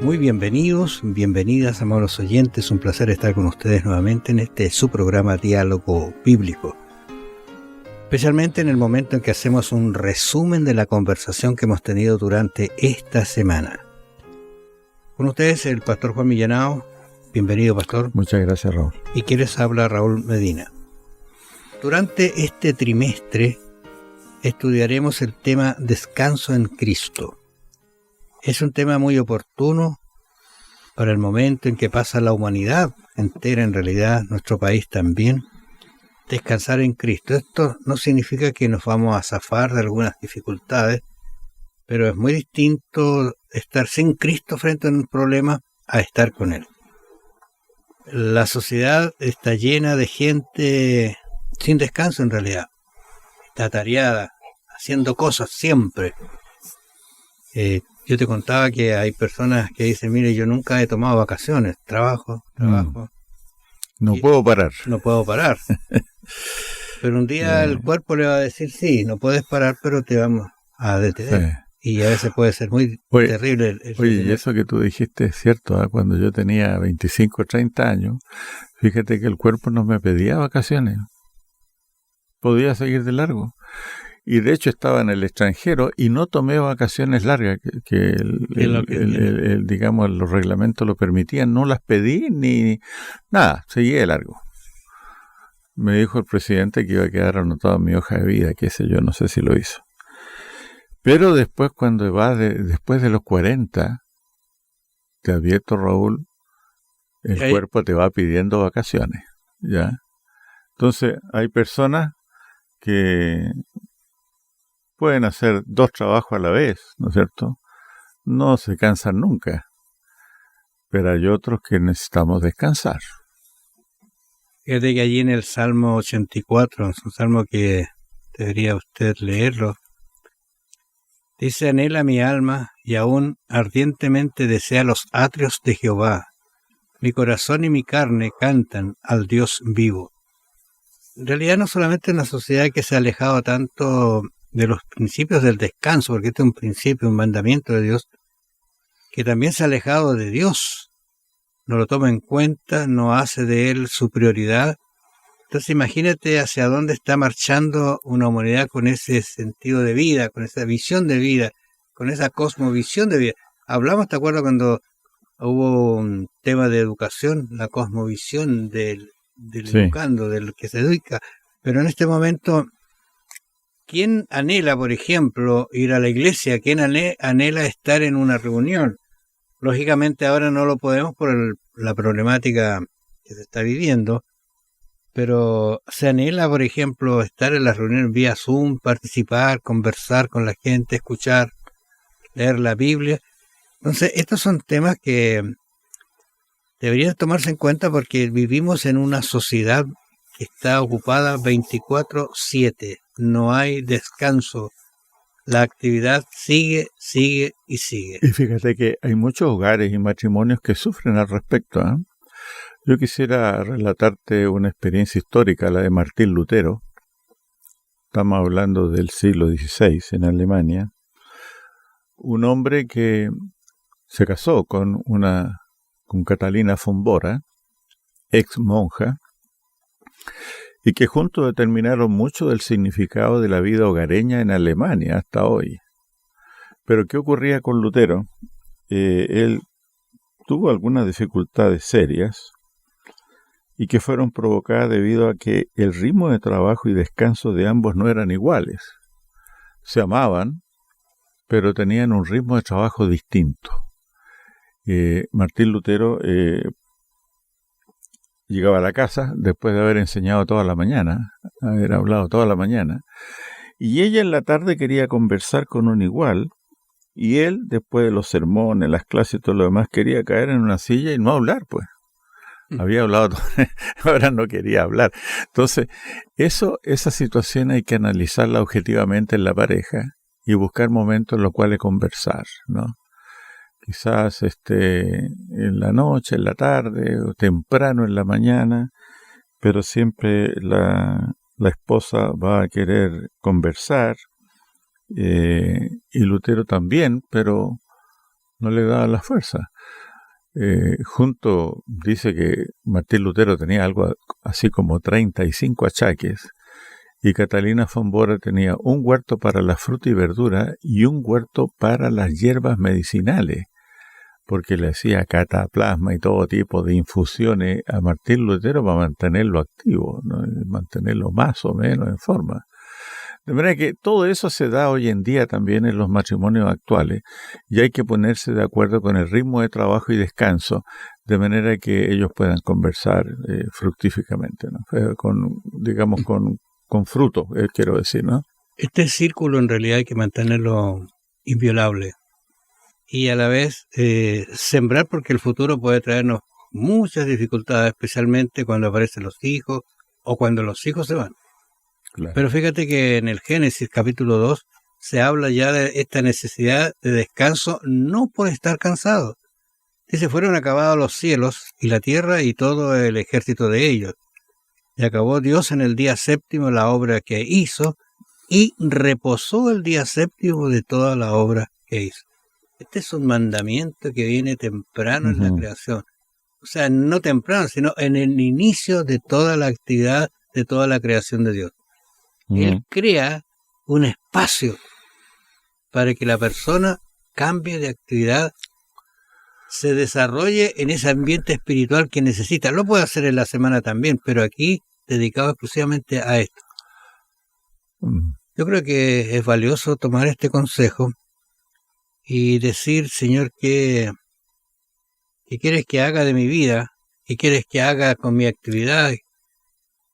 Muy bienvenidos, bienvenidas, amables oyentes. Un placer estar con ustedes nuevamente en su programa Diálogo Bíblico. Especialmente en el momento en que hacemos un resumen de la conversación que hemos tenido durante esta semana. Con ustedes el pastor Juan Millanao. Bienvenido, pastor. Muchas gracias, Raúl. Y quien les habla, Raúl Medina. Durante este trimestre estudiaremos el tema Descanso en Cristo. Es un tema muy oportuno para el momento en que pasa la humanidad entera, en realidad nuestro país también. Descansar en Cristo. Esto no significa que nos vamos a zafar de algunas dificultades, pero es muy distinto estar sin Cristo frente a un problema a estar con Él. La sociedad está llena de gente sin descanso en realidad. Está atareada, haciendo cosas siempre. Yo te contaba que hay personas que dicen, mire, yo nunca he tomado vacaciones, trabajo. No puedo parar. No puedo parar. Pero un día el cuerpo le va a decir, sí, no puedes parar, pero te vamos a detener. Sí. Y a veces puede ser muy terrible. Oye, y eso que tú dijiste es cierto, ¿eh? Cuando yo tenía 25 o 30 años, fíjate que el cuerpo no me pedía vacaciones. Podía seguir de largo. Y de hecho estaba en el extranjero y no tomé vacaciones largas, que digamos, los reglamentos lo permitían. No las pedí ni nada, seguí de largo. Me dijo el presidente que iba a quedar anotado en mi hoja de vida, qué sé yo, no sé si lo hizo. Pero después, cuando después de los 40, te advierto, Raúl, el cuerpo te va pidiendo vacaciones, ¿ya? Entonces, hay personas que pueden hacer 2 trabajos a la vez, ¿no es cierto? No se cansan nunca. Pero hay otros que necesitamos descansar. Fíjate que allí en el Salmo 84, es un salmo que debería usted leerlo, dice: anhela mi alma y aún ardientemente desea los atrios de Jehová. Mi corazón y mi carne cantan al Dios vivo. En realidad no solamente una sociedad que se ha alejado tanto de los principios del descanso, porque este es un principio, un mandamiento de Dios, que también se ha alejado de Dios. No lo toma en cuenta, no hace de Él su prioridad. Entonces imagínate hacia dónde está marchando una humanidad con ese sentido de vida, con esa visión de vida, con esa cosmovisión de vida. Hablamos, ¿te acuerdas cuando hubo un tema de educación, la cosmovisión del sí, educando, del que se educa? Pero en este momento, ¿quién anhela, por ejemplo, ir a la iglesia? ¿Quién anhela estar en una reunión? Lógicamente ahora no lo podemos por la problemática que se está viviendo, pero se anhela, por ejemplo, estar en las reuniones vía Zoom, participar, conversar con la gente, escuchar, leer la Biblia. Entonces, estos son temas que deberían tomarse en cuenta porque vivimos en una sociedad que está ocupada 24/7. No hay descanso. La actividad sigue y sigue. Y fíjate que hay muchos hogares y matrimonios que sufren al respecto, ¿eh? Yo quisiera relatarte una experiencia histórica, la de Martín Lutero. Estamos hablando del siglo XVI en Alemania. Un hombre que se casó con Catalina von Bora, ex monja, y que juntos determinaron mucho del significado de la vida hogareña en Alemania hasta hoy. Pero ¿qué ocurría con Lutero? Él tuvo algunas dificultades serias y que fueron provocadas debido a que el ritmo de trabajo y descanso de ambos no eran iguales. Se amaban, pero tenían un ritmo de trabajo distinto. Martín Lutero llegaba a la casa después de haber enseñado toda la mañana, haber hablado toda la mañana, y ella en la tarde quería conversar con un igual, y él, después de los sermones, las clases y todo lo demás, quería caer en una silla y no hablar, pues. Había hablado, ahora no quería hablar. Entonces, esa situación hay que analizarla objetivamente en la pareja y buscar momentos en los cuales conversar, ¿no? Quizás en la noche, en la tarde, o temprano en la mañana, pero siempre la esposa va a querer conversar, y Lutero también, pero no le daba la fuerza. Dice que Martín Lutero tenía algo así como 35 achaques, y Catalina von Bora tenía un huerto para la fruta y verdura y un huerto para las hierbas medicinales, porque le hacía cataplasma y todo tipo de infusiones a Martín Lutero para mantenerlo activo, ¿no? Mantenerlo más o menos en forma. De manera que todo eso se da hoy en día también en los matrimonios actuales, y hay que ponerse de acuerdo con el ritmo de trabajo y descanso, de manera que ellos puedan conversar fructíficamente, ¿no? Con fruto, quiero decir, ¿no? Este círculo en realidad hay que mantenerlo inviolable y a la vez sembrar, porque el futuro puede traernos muchas dificultades, especialmente cuando aparecen los hijos o cuando los hijos se van. Claro. Pero fíjate que en el Génesis capítulo 2 se habla ya de esta necesidad de descanso, no por estar cansado. Dice, fueron acabados los cielos y la tierra y todo el ejército de ellos. Y acabó Dios en el día séptimo la obra que hizo, y reposó el día séptimo de toda la obra que hizo. Este es un mandamiento que viene temprano en la creación. O sea, no temprano, sino en el inicio de toda la actividad, de toda la creación de Dios. Él crea un espacio para que la persona cambie de actividad, se desarrolle en ese ambiente espiritual que necesita. Lo puede hacer en la semana también, pero aquí dedicado exclusivamente a esto. Yo creo que es valioso tomar este consejo y decir, Señor, ¿qué quieres que haga de mi vida? ¿Qué quieres que haga con mi actividad?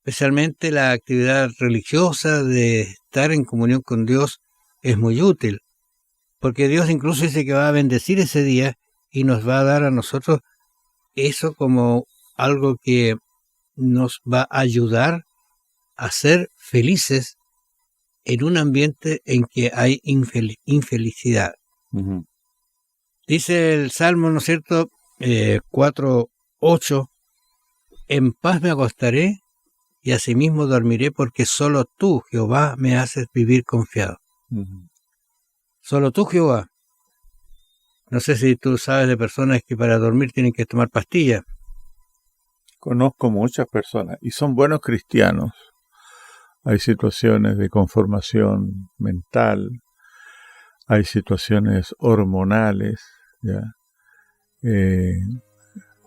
Especialmente la actividad religiosa de estar en comunión con Dios es muy útil, porque Dios incluso dice que va a bendecir ese día y nos va a dar a nosotros eso como algo que nos va a ayudar a ser felices en un ambiente en que hay infelicidad. Dice el Salmo, ¿no es cierto? 4:8, en paz me acostaré y asimismo dormiré, porque solo tú, Jehová, me haces vivir confiado. Solo tú, Jehová. No sé si tú sabes de personas que para dormir tienen que tomar pastillas. Conozco muchas personas y son buenos cristianos. Hay situaciones de conformación mental, hay situaciones hormonales, ¿ya?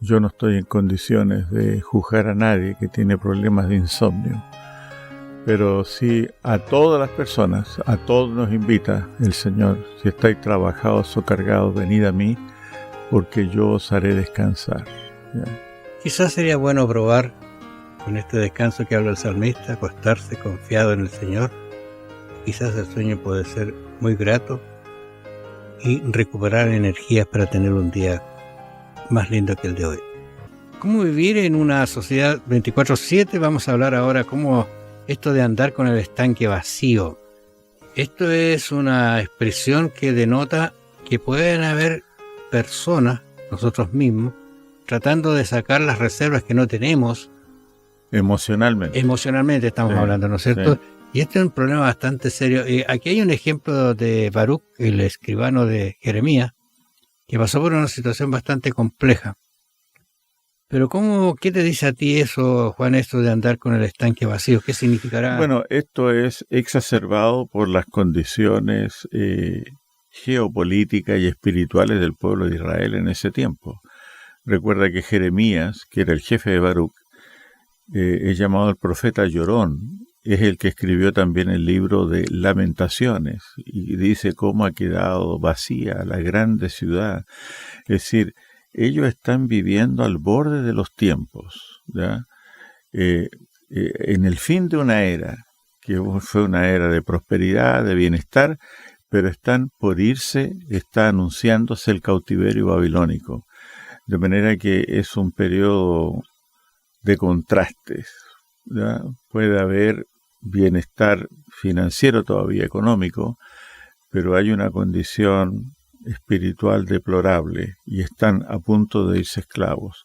Yo no estoy en condiciones de juzgar a nadie que tiene problemas de insomnio, pero sí a todas las personas, a todos nos invita el Señor: si estáis trabajados o cargados, venid a mí, porque yo os haré descansar, ¿ya? Quizás sería bueno probar con este descanso que habla el salmista, acostarse confiado en el Señor. Quizás el sueño puede ser muy grato y recuperar energías para tener un día más lindo que el de hoy. ¿Cómo vivir en una sociedad 24/7? Vamos a hablar ahora cómo esto de andar con el estanque vacío. Esto es una expresión que denota que pueden haber personas, nosotros mismos, tratando de sacar las reservas que no tenemos. Emocionalmente estamos hablando, ¿no es cierto? Sí. Y este es un problema bastante serio. Aquí hay un ejemplo de Baruch, el escribano de Jeremías, que pasó por una situación bastante compleja. Pero ¿qué te dice a ti eso, Juan, esto de andar con el estanque vacío? ¿Qué significará? Bueno, esto es exacerbado por las condiciones geopolíticas y espirituales del pueblo de Israel en ese tiempo. Recuerda que Jeremías, que era el jefe de Baruch, es llamado el profeta llorón, es el que escribió también el libro de Lamentaciones, y dice cómo ha quedado vacía la grande ciudad. Es decir, ellos están viviendo al borde de los tiempos, ¿ya? En el fin de una era, que fue una era de prosperidad, de bienestar, pero están por irse, está anunciándose el cautiverio babilónico. De manera que es un periodo de contrastes, ¿ya? Puede haber bienestar financiero todavía, económico, pero hay una condición espiritual deplorable y están a punto de irse esclavos.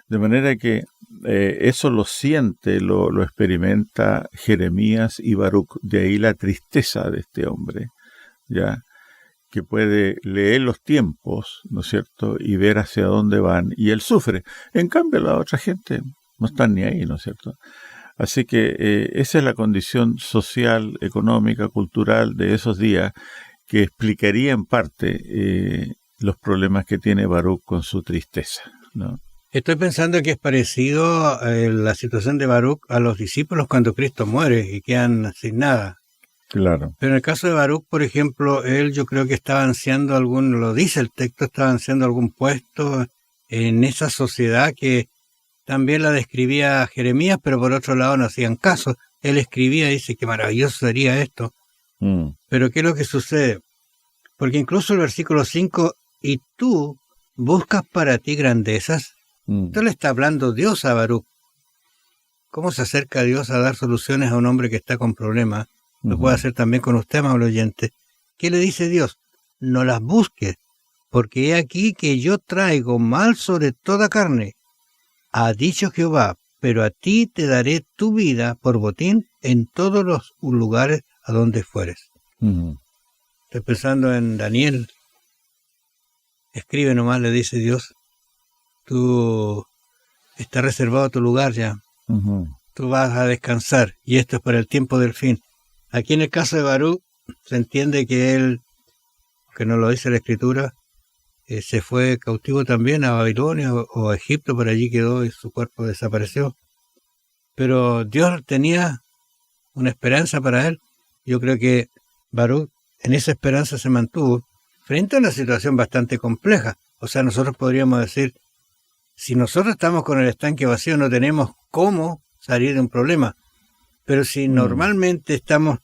De manera que eso lo siente, lo experimenta Jeremías y Baruch. De ahí la tristeza de este hombre, ¿ya? que puede leer los tiempos, ¿no es cierto?, y ver hacia dónde van, y él sufre. En cambio, la otra gente no está ni ahí, ¿no es cierto? Así que esa es la condición social, económica, cultural de esos días, que explicaría en parte los problemas que tiene Baruch con su tristeza, ¿no? Estoy pensando que es parecido la situación de Baruch a los discípulos cuando Cristo muere y quedan sin nada. Claro. Pero en el caso de Baruch, por ejemplo, él yo creo que estaba ansiando lo dice el texto, estaba ansiando algún puesto en esa sociedad que también la describía Jeremías, pero por otro lado no hacían caso. Él escribía y dice que maravilloso sería esto. Pero ¿qué es lo que sucede? Porque incluso el versículo 5, y tú buscas para ti grandezas. Entonces le está hablando Dios a Baruch. ¿Cómo se acerca Dios a dar soluciones a un hombre que está con problemas? Lo puede hacer también con usted, amable oyente. ¿Qué le dice Dios? No las busques, porque he aquí que yo traigo mal sobre toda carne. Ha dicho Jehová, pero a ti te daré tu vida por botín en todos los lugares a donde fueres. Estoy pensando en Daniel. Escribe nomás, le dice Dios. Tú está reservado tu lugar ya. Tú vas a descansar y esto es para el tiempo del fin. Aquí en el caso de Baruch se entiende que él, que no lo dice la Escritura, se fue cautivo también a Babilonia o a Egipto, por allí quedó y su cuerpo desapareció. Pero Dios tenía una esperanza para él. Yo creo que Baruch en esa esperanza se mantuvo frente a una situación bastante compleja. O sea, nosotros podríamos decir, si nosotros estamos con el estanque vacío no tenemos cómo salir de un problema. Pero si normalmente estamos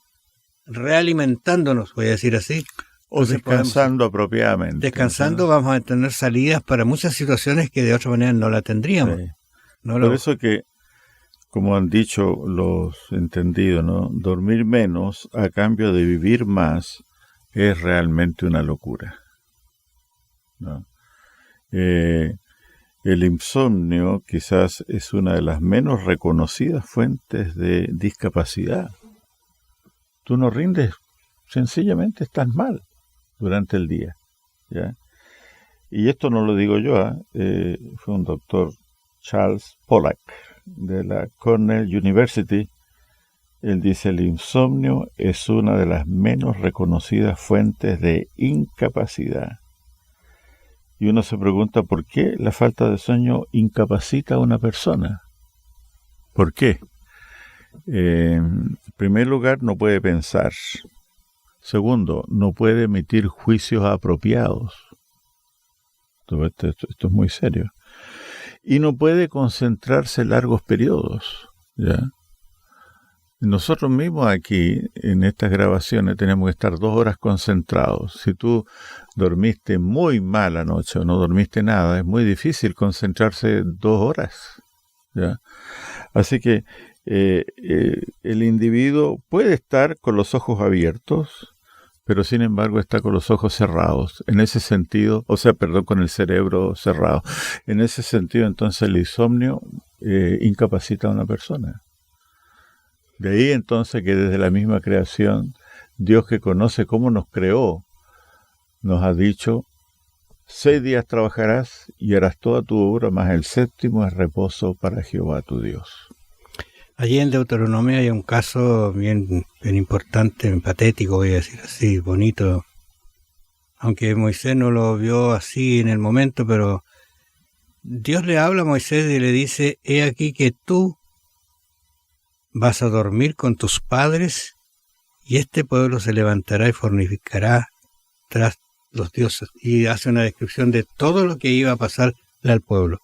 realimentándonos, voy a decir así, o descansando apropiadamente. Descansando, ¿no? Vamos a tener salidas para muchas situaciones que de otra manera no la tendríamos. Sí. Por eso que, como han dicho los entendidos, ¿no?, dormir menos a cambio de vivir más es realmente una locura, ¿no? El insomnio quizás es una de las menos reconocidas fuentes de discapacidad. Tú no rindes, sencillamente estás mal durante el día, ¿ya? Y esto no lo digo yo, fue un doctor, Charles Pollack, de la Cornell University. Él dice, el insomnio es una de las menos reconocidas fuentes de incapacidad. Y uno se pregunta, ¿por qué la falta de sueño incapacita a una persona? ¿Por qué? En primer lugar, no puede pensar. Segundo, no puede emitir juicios apropiados. Esto es muy serio. Y no puede concentrarse largos periodos, ¿ya? Nosotros mismos aquí, en estas grabaciones, tenemos que estar 2 horas concentrados. Si tú dormiste muy mal anoche o no dormiste nada, es muy difícil concentrarse 2 horas, ¿ya? Así que el individuo puede estar con los ojos abiertos, pero sin embargo está con los ojos cerrados. En ese sentido, con el cerebro cerrado. En ese sentido, entonces, el insomnio incapacita a una persona. De ahí entonces que desde la misma creación, Dios, que conoce cómo nos creó, nos ha dicho, 6 días trabajarás y harás toda tu obra, mas el 7º es reposo para Jehová tu Dios. Allí en Deuteronomio hay un caso bien importante, patético, voy a decir así, bonito. Aunque Moisés no lo vio así en el momento, pero Dios le habla a Moisés y le dice, he aquí que tú vas a dormir con tus padres y este pueblo se levantará y fornicará tras los dioses. Y hace una descripción de todo lo que iba a pasarle al pueblo.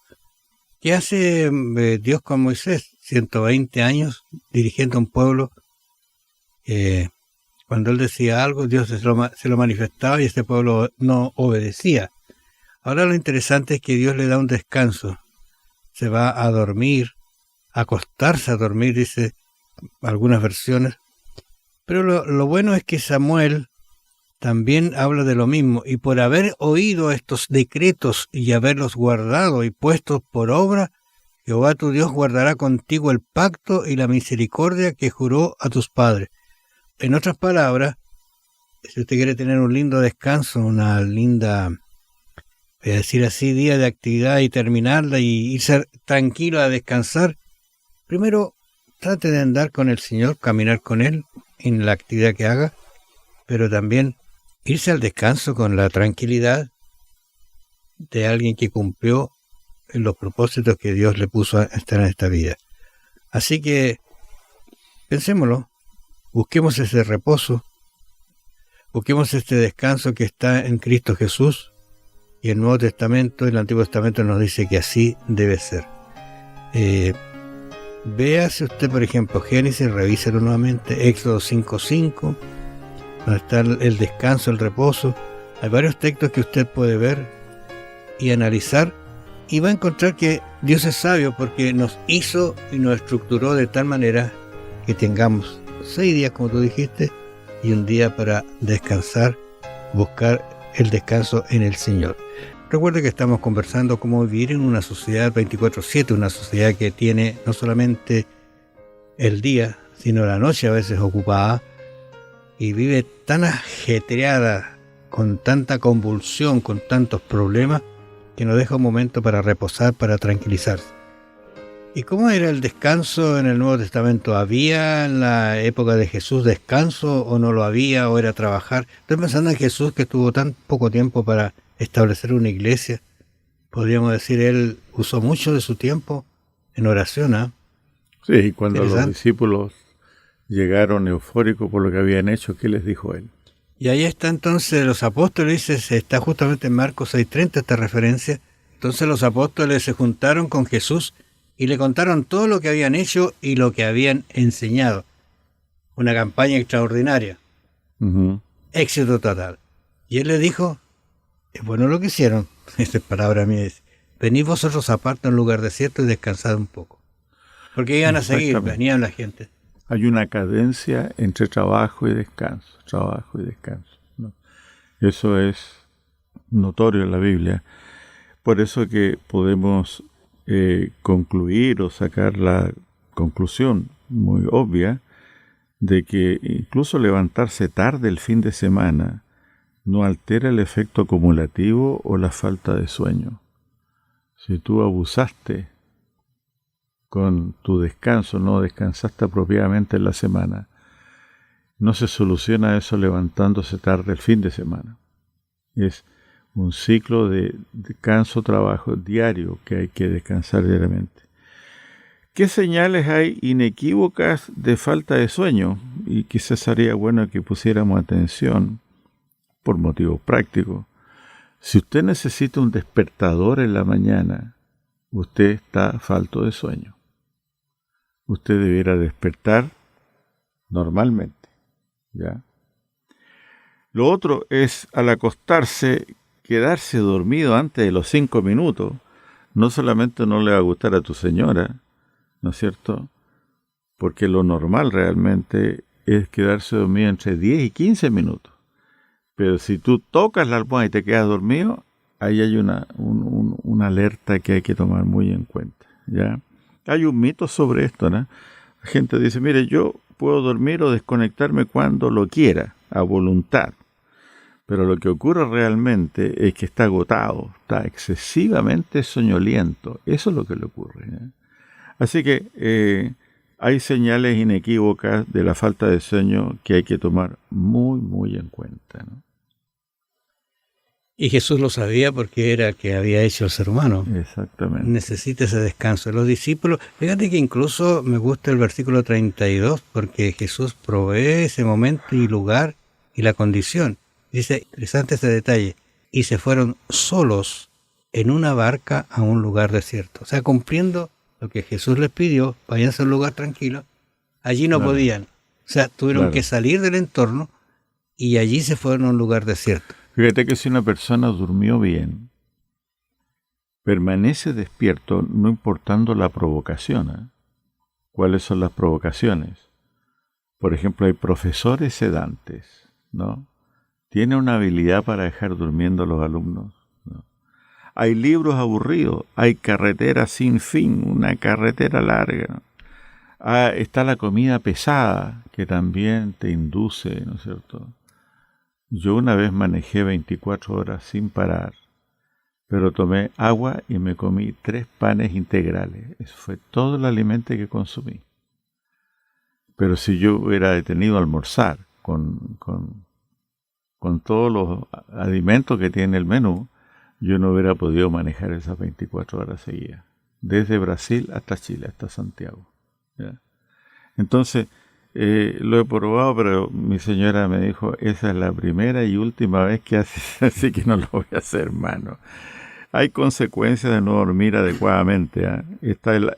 ¿Qué hace Dios con Moisés? 120 años dirigiendo a un pueblo. Cuando él decía algo, Dios se lo manifestaba y este pueblo no obedecía. Ahora lo interesante es que Dios le da un descanso. Se va a dormir, a acostarse a dormir, dice algunas versiones. Pero lo bueno es que Samuel también habla de lo mismo. Y por haber oído estos decretos y haberlos guardado y puestos por obra, Jehová tu Dios guardará contigo el pacto y la misericordia que juró a tus padres. En otras palabras, si usted quiere tener un lindo descanso, una linda, voy a decir así, día de actividad y terminarla y irse tranquilo a descansar, primero trate de andar con el Señor, caminar con Él en la actividad que haga, pero también irse al descanso con la tranquilidad de alguien que cumplió los propósitos que Dios le puso a estar en esta vida. Así que pensémoslo, busquemos ese reposo, busquemos este descanso que está en Cristo Jesús, y el Nuevo Testamento y el Antiguo Testamento nos dice que así debe ser. Véase usted, por ejemplo, Génesis, revíselo nuevamente, Éxodo 5:5, donde está el descanso, el reposo. Hay varios textos que usted puede ver y analizar, y va a encontrar que Dios es sabio porque nos hizo y nos estructuró de tal manera que tengamos 6 días, como tú dijiste, y un día para descansar, buscar el descanso en el Señor. Recuerde que estamos conversando cómo vivir en una sociedad 24/7, una sociedad que tiene no solamente el día, sino la noche a veces ocupada, y vive tan ajetreada, con tanta convulsión, con tantos problemas, que no deja un momento para reposar, para tranquilizarse. ¿Y cómo era el descanso en el Nuevo Testamento? ¿Había en la época de Jesús descanso o no lo había, o era trabajar? Estoy pensando en Jesús, que tuvo tan poco tiempo para establecer una iglesia. Podríamos decir, él usó mucho de su tiempo en oración, ¿eh? Sí, cuando los discípulos llegaron eufóricos por lo que habían hecho, ¿qué les dijo él? Y ahí está entonces los apóstoles, dice, está justamente en Marcos 6:30 esta referencia. Entonces los apóstoles se juntaron con Jesús y le contaron todo lo que habían hecho y lo que habían enseñado. Una campaña extraordinaria. Éxito total. Y él le dijo, es bueno lo que hicieron, esta es palabra mía, dice, venid vosotros aparte a un lugar desierto y descansad un poco. Porque iban a seguir, venían la gente. Hay una cadencia entre trabajo y descanso, ¿no? Eso es notorio en la Biblia. Por eso que podemos concluir o sacar la conclusión muy obvia de que incluso levantarse tarde el fin de semana no altera el efecto acumulativo o la falta de sueño. Si tú abusaste con tu descanso, no descansaste apropiadamente en la semana, no se soluciona eso levantándose tarde el fin de semana. Es un ciclo de descanso, trabajo diario que hay que descansar diariamente. ¿Qué señales hay inequívocas de falta de sueño? Y quizás sería bueno que pusiéramos atención por motivos prácticos. Si usted necesita un despertador en la mañana, usted está falto de sueño. Usted debiera despertar normalmente, ¿ya? Lo otro es, al acostarse, quedarse dormido antes de los 5 minutos. No solamente no le va a gustar a tu señora, ¿no es cierto? Porque lo normal realmente es quedarse dormido entre 10 y 15 minutos. Pero si tú tocas la almohada y te quedas dormido, ahí hay una alerta que hay que tomar muy en cuenta, ¿ya? Hay un mito sobre esto, ¿no? La gente dice, mire, yo puedo dormir o desconectarme cuando lo quiera, a voluntad. Pero lo que ocurre realmente es que está agotado, está excesivamente soñoliento. Eso es lo que le ocurre, ¿eh? Así que hay señales inequívocas de la falta de sueño que hay que tomar muy, muy en cuenta, ¿no? Y Jesús lo sabía porque era el que había hecho el ser humano. Exactamente. Necesita ese descanso. Los discípulos, fíjate que incluso me gusta el versículo 32, porque Jesús provee ese momento y lugar y la condición. Dice, interesante ese detalle, y se fueron solos en una barca a un lugar desierto. O sea, cumpliendo lo que Jesús les pidió, váyanse a un lugar tranquilo. Allí no podían. O sea, tuvieron que salir del entorno y allí se fueron a un lugar desierto. Fíjate que si una persona durmió bien, permanece despierto no importando la provocación, ¿eh? ¿Cuáles son las provocaciones? Por ejemplo, hay profesores sedantes, ¿no? ¿Tiene una habilidad para dejar durmiendo a los alumnos? ¿No? Hay libros aburridos, hay carreteras sin fin, una carretera larga, ¿no? Está la comida pesada, que también te induce, ¿no es cierto?, Yo una vez manejé 24 horas sin parar, pero tomé agua y me comí 3 panes integrales. Eso fue todo el alimento que consumí. Pero si yo hubiera detenido a almorzar con todos los alimentos que tiene el menú, yo no hubiera podido manejar esas 24 horas seguidas. Desde Brasil hasta Chile, hasta Santiago. ¿Ya? Entonces, lo he probado, pero mi señora me dijo, esa es la primera y última vez que haces, así que no lo voy a hacer, hermano. Hay consecuencias de no dormir adecuadamente. Está la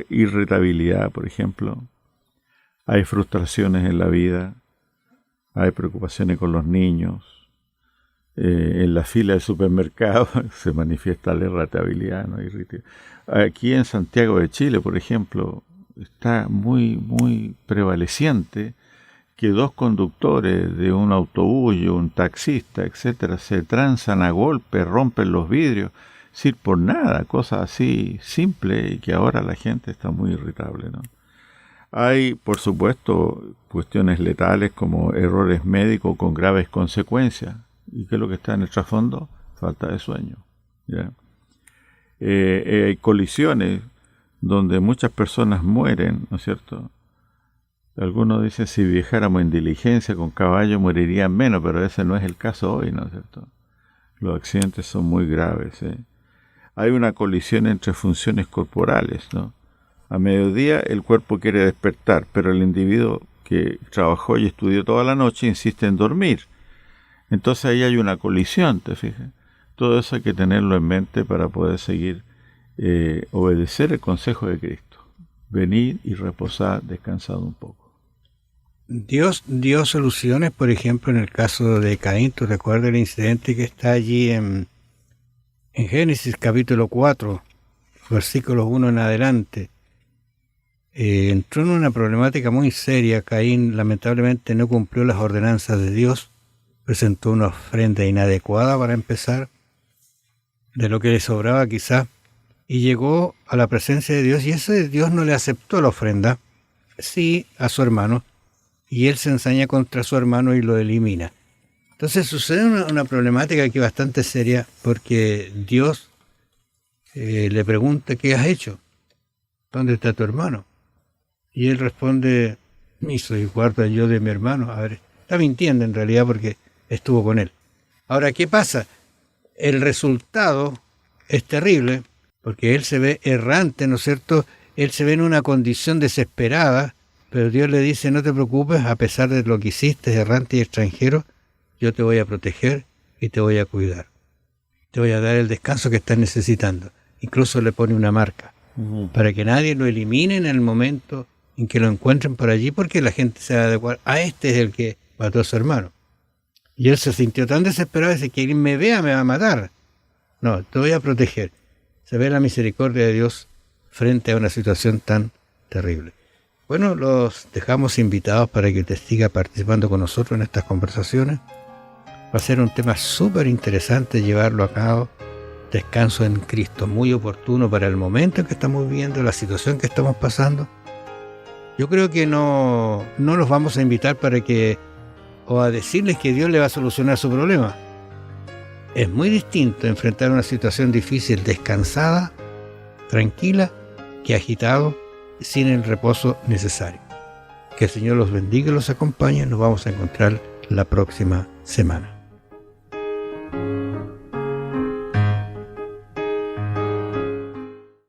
irritabilidad, por ejemplo. Hay frustraciones en la vida. Hay preocupaciones con los niños. En la fila del supermercado se manifiesta la irritabilidad, ¿no? Aquí en Santiago de Chile, por ejemplo, está muy, muy prevaleciente que 2 conductores de un autobús y un taxista, etcétera, se transan a golpes, rompen los vidrios, sin por nada, cosas así simples, y que ahora la gente está muy irritable, ¿no? Hay, por supuesto, cuestiones letales como errores médicos con graves consecuencias. ¿Y qué es lo que está en el trasfondo? Falta de sueño. ¿Ya? Hay colisiones donde muchas personas mueren, ¿no es cierto? Algunos dicen, si viajáramos en diligencia con caballo morirían menos, pero ese no es el caso hoy, ¿no es cierto? Los accidentes son muy graves. Hay una colisión entre funciones corporales, ¿no? A mediodía el cuerpo quiere despertar, pero el individuo que trabajó y estudió toda la noche insiste en dormir. Entonces ahí hay una colisión, ¿te fijas? Todo eso hay que tenerlo en mente para poder seguir, obedecer el consejo de Cristo. Venid y reposad descansado un poco. Dios dio soluciones, por ejemplo, en el caso de Caín. ¿Tú recuerdas el incidente que está allí en Génesis capítulo 4, versículos 1 en adelante? Entró en una problemática muy seria. Caín lamentablemente no cumplió las ordenanzas de Dios. Presentó una ofrenda inadecuada para empezar, de lo que le sobraba quizá, y llegó a la presencia de Dios, y ese Dios no le aceptó la ofrenda, sí a su hermano, y él se ensaña contra su hermano y lo elimina. Entonces sucede una problemática aquí bastante seria, porque Dios le pregunta, ¿qué has hecho? ¿Dónde está tu hermano? Y él responde, soy guarda yo de mi hermano. A ver, está mintiendo en realidad porque estuvo con él. Ahora, ¿qué pasa? El resultado es terrible, porque él se ve errante, ¿no es cierto? Él se ve en una condición desesperada, pero Dios le dice, no te preocupes, a pesar de lo que hiciste, errante y extranjero, yo te voy a proteger y te voy a cuidar. Te voy a dar el descanso que estás necesitando. Incluso le pone una marca, para que nadie lo elimine en el momento en que lo encuentren por allí, porque la gente se va a adecuar. Este es el que mató a su hermano. Y él se sintió tan desesperado, dice, que quien me vea me va a matar. No, te voy a proteger. Se ve la misericordia de Dios frente a una situación tan terrible. Bueno, los dejamos invitados para que usted siga participando con nosotros en estas conversaciones. Va a ser un tema súper interesante llevarlo a cabo. Descanso en Cristo, muy oportuno para el momento en que estamos viviendo, la situación que estamos pasando. Yo creo que no los vamos a invitar o a decirles que Dios le va a solucionar su problema. Es muy distinto enfrentar una situación difícil descansada, tranquila, que agitado, sin el reposo necesario. Que el Señor los bendiga y los acompañe. Nos vamos a encontrar la próxima semana.